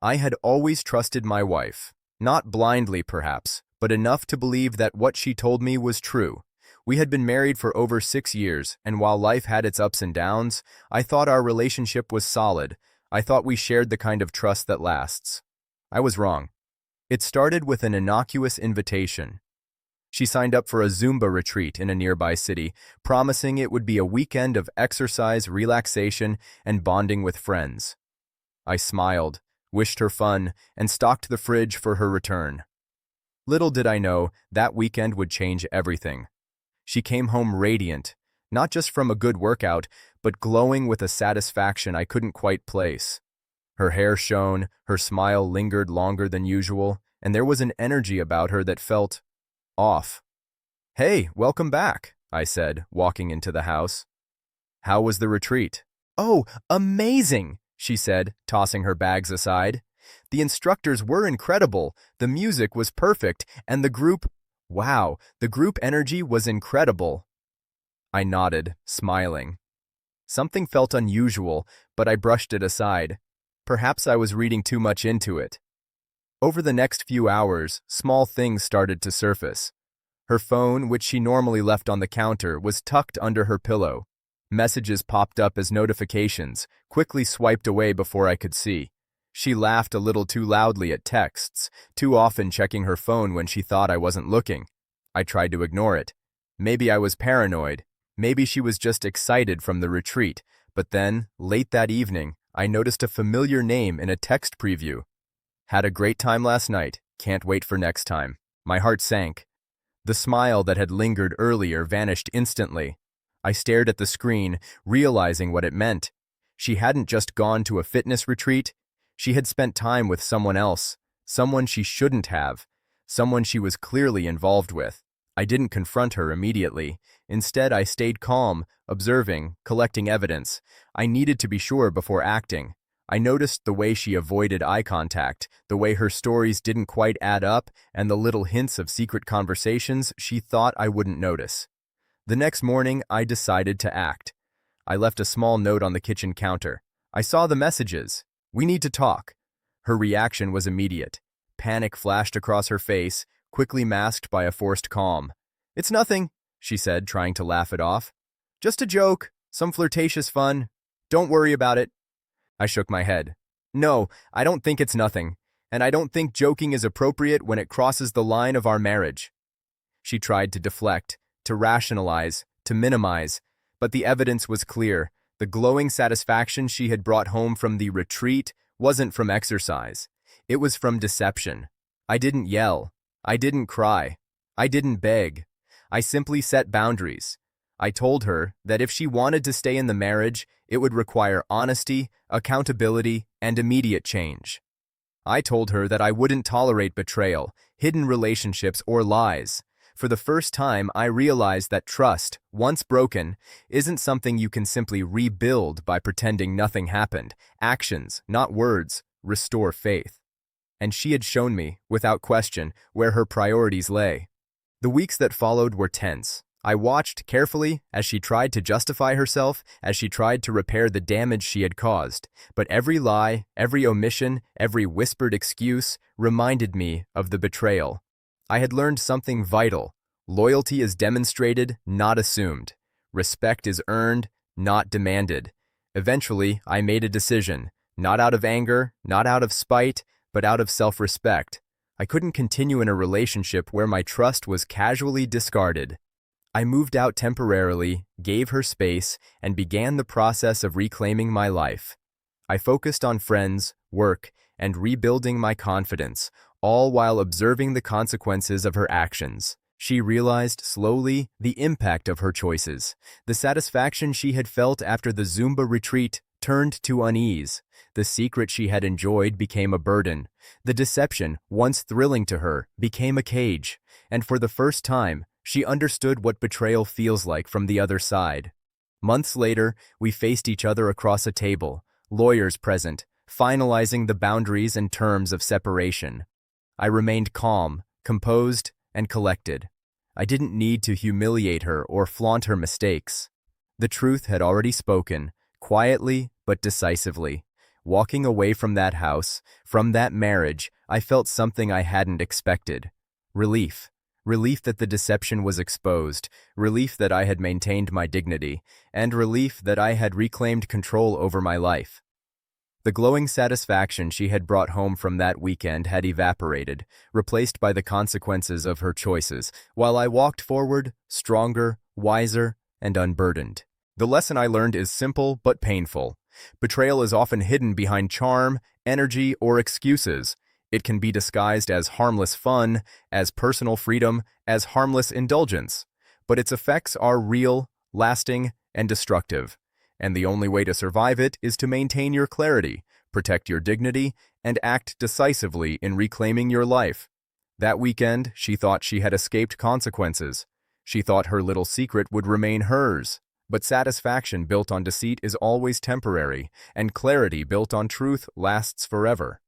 I had always trusted my wife. Not blindly, perhaps, but enough to believe that what she told me was true. We had been married for over 6 years, and while life had its ups and downs, I thought our relationship was solid. I thought we shared the kind of trust that lasts. I was wrong. It started with an innocuous invitation. She signed up for a Zumba retreat in a nearby city, promising it would be a weekend of exercise, relaxation, and bonding with friends. I smiled, wished her fun, and stocked the fridge for her return. Little did I know that weekend would change everything. She came home radiant, not just from a good workout, but glowing with a satisfaction I couldn't quite place. Her hair shone, her smile lingered longer than usual, and there was an energy about her that felt off. "Hey, welcome back," I said, walking into the house. "How was the retreat?" "Oh, amazing," she said, tossing her bags aside. "The instructors were incredible, the music was perfect, and the group energy was incredible." I nodded, smiling. Something felt unusual, but I brushed it aside. Perhaps I was reading too much into it. Over the next few hours, small things started to surface. Her phone, which she normally left on the counter, was tucked under her pillow. Messages popped up as notifications, quickly swiped away before I could see. She laughed a little too loudly at texts, too often checking her phone when she thought I wasn't looking. I tried to ignore it. Maybe I was paranoid. Maybe she was just excited from the retreat. But then, late that evening, I noticed a familiar name in a text preview. "Had a great time last night. Can't wait for next time." My heart sank. The smile that had lingered earlier vanished instantly. I stared at the screen, realizing what it meant. She hadn't just gone to a fitness retreat. She had spent time with someone else, someone she shouldn't have, someone she was clearly involved with. I didn't confront her immediately. Instead, I stayed calm, observing, collecting evidence. I needed to be sure before acting. I noticed the way she avoided eye contact, the way her stories didn't quite add up, and the little hints of secret conversations she thought I wouldn't notice. The next morning, I decided to act. I left a small note on the kitchen counter. I saw the messages. "We need to talk." Her reaction was immediate. Panic flashed across her face, quickly masked by a forced calm. "It's nothing," she said, trying to laugh it off. "Just a joke, some flirtatious fun. Don't worry about it." I shook my head. "No, I don't think it's nothing, and I don't think joking is appropriate when it crosses the line of our marriage." She tried to deflect, to rationalize, to minimize, but the evidence was clear. The glowing satisfaction she had brought home from the retreat wasn't from exercise. It was from deception. I didn't yell. I didn't cry. I didn't beg. I simply set boundaries. I told her that if she wanted to stay in the marriage, it would require honesty, accountability, and immediate change. I told her that I wouldn't tolerate betrayal, hidden relationships, or lies. For the first time, I realized that trust, once broken, isn't something you can simply rebuild by pretending nothing happened. Actions, not words, restore faith. And she had shown me, without question, where her priorities lay. The weeks that followed were tense. I watched carefully as she tried to justify herself, as she tried to repair the damage she had caused. But every lie, every omission, every whispered excuse reminded me of the betrayal. I had learned something vital. Loyalty is demonstrated, not assumed. Respect is earned, not demanded. Eventually, I made a decision, not out of anger, not out of spite, but out of self-respect. I couldn't continue in a relationship where my trust was casually discarded. I moved out temporarily, gave her space, and began the process of reclaiming my life. I focused on friends, work, and rebuilding my confidence, all while observing the consequences of her actions. She realized slowly the impact of her choices. The satisfaction she had felt after the Zumba retreat turned to unease. The secret she had enjoyed became a burden. The deception, once thrilling to her, became a cage. And for the first time, she understood what betrayal feels like from the other side. Months later, we faced each other across a table, lawyers present, finalizing the boundaries and terms of separation. I remained calm, composed, and collected. I didn't need to humiliate her or flaunt her mistakes. The truth had already spoken, quietly but decisively. Walking away from that house, from that marriage, I felt something I hadn't expected. Relief. Relief that the deception was exposed, relief that I had maintained my dignity, and relief that I had reclaimed control over my life. The glowing satisfaction she had brought home from that weekend had evaporated, replaced by the consequences of her choices, while I walked forward, stronger, wiser, and unburdened. The lesson I learned is simple but painful. Betrayal is often hidden behind charm, energy, or excuses. It can be disguised as harmless fun, as personal freedom, as harmless indulgence. But its effects are real, lasting, and destructive. And the only way to survive it is to maintain your clarity, protect your dignity, and act decisively in reclaiming your life. That weekend, she thought she had escaped consequences. She thought her little secret would remain hers. But satisfaction built on deceit is always temporary, and clarity built on truth lasts forever.